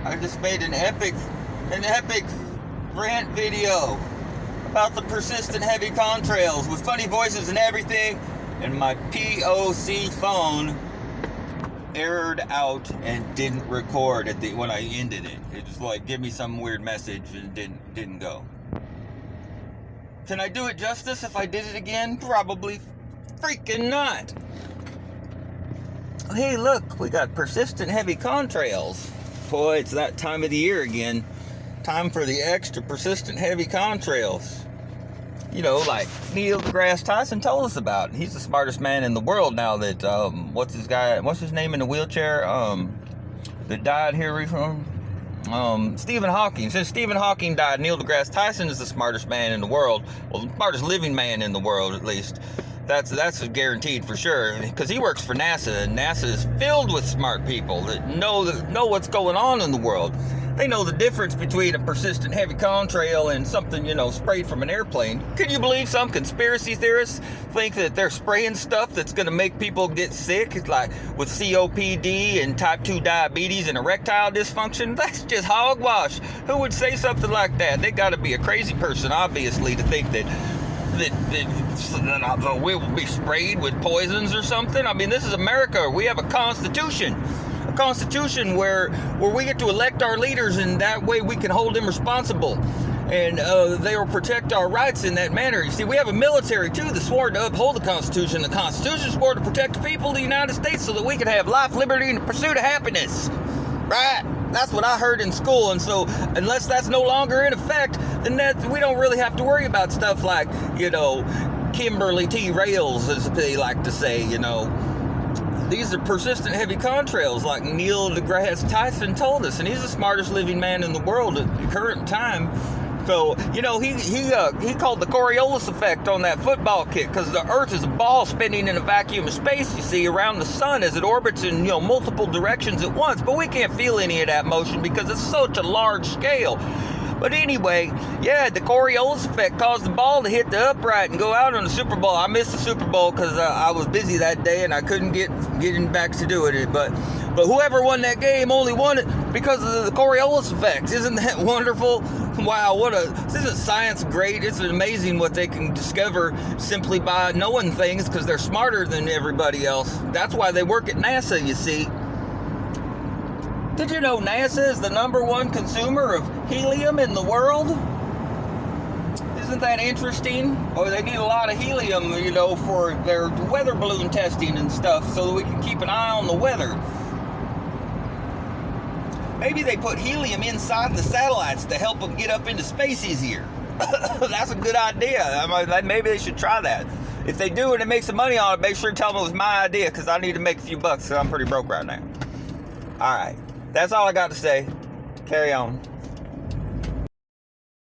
I just made an epic rant video about the persistent heavy contrails with funny voices and everything, and my POC phone errored out and didn't record when I ended it. It just like give me some weird message and didn't go. Can I do it justice if I did it again? Probably freaking not. Hey, look, we got persistent heavy contrails. Boy, it's that time of the year again. Time for the extra persistent heavy contrails. You know, like Neil deGrasse Tyson told us about. He's the smartest man in the world now that, what's his name in the wheelchair, that died here recently? Stephen Hawking. Since Stephen Hawking died, Neil deGrasse Tyson is the smartest man in the world. Well, the smartest living man in the world, at least. That's guaranteed for sure, because he works for NASA, and NASA is filled with smart people that know what's going on in the world. They know the difference between a persistent heavy contrail and something, sprayed from an airplane. Can you believe some conspiracy theorists think that they're spraying stuff that's going to make people get sick? It's like with COPD and type 2 diabetes and erectile dysfunction. That's just hogwash. Who would say something like that? They got to be a crazy person, obviously, to think that we will be sprayed with poisons or something. I mean, this is America. We have a constitution. A constitution where we get to elect our leaders, and that way we can hold them responsible, and they will protect our rights in that manner. You see, we have a military too that's sworn to uphold the Constitution. The Constitution swore to protect the people of the United States so that we can have life, liberty, and the pursuit of happiness. Right? That's what I heard in school. And so unless that's no longer in effect, then we don't really have to worry about stuff like, Kimberly T. Rails, as they like to say, These are persistent heavy contrails, like Neil deGrasse Tyson told us, and he's the smartest living man in the world at the current time. So, he called the Coriolis effect on that football kick, because the Earth is a ball spinning in a vacuum of space, you see, around the sun as it orbits in, multiple directions at once. But we can't feel any of that motion because it's such a large scale. But anyway, the Coriolis effect caused the ball to hit the upright and go out on the Super Bowl. I missed the Super Bowl because I was busy that day and I couldn't get back to doing it. But whoever won that game only won it because of the Coriolis effect. Isn't that wonderful? Wow, isn't science great? It's amazing what they can discover simply by knowing things, because they're smarter than everybody else. That's why they work at NASA, you see. Did you know NASA is the #1 consumer of helium in the world? Isn't that interesting? Or they need a lot of helium, for their weather balloon testing and stuff, so that we can keep an eye on the weather. Maybe they put helium inside the satellites to help them get up into space easier. That's a good idea. Maybe they should try that. If they do and they make some money on it, make sure to tell them it was my idea, because I need to make a few bucks, because I'm pretty broke right now. All right. That's all I got to say. Carry on.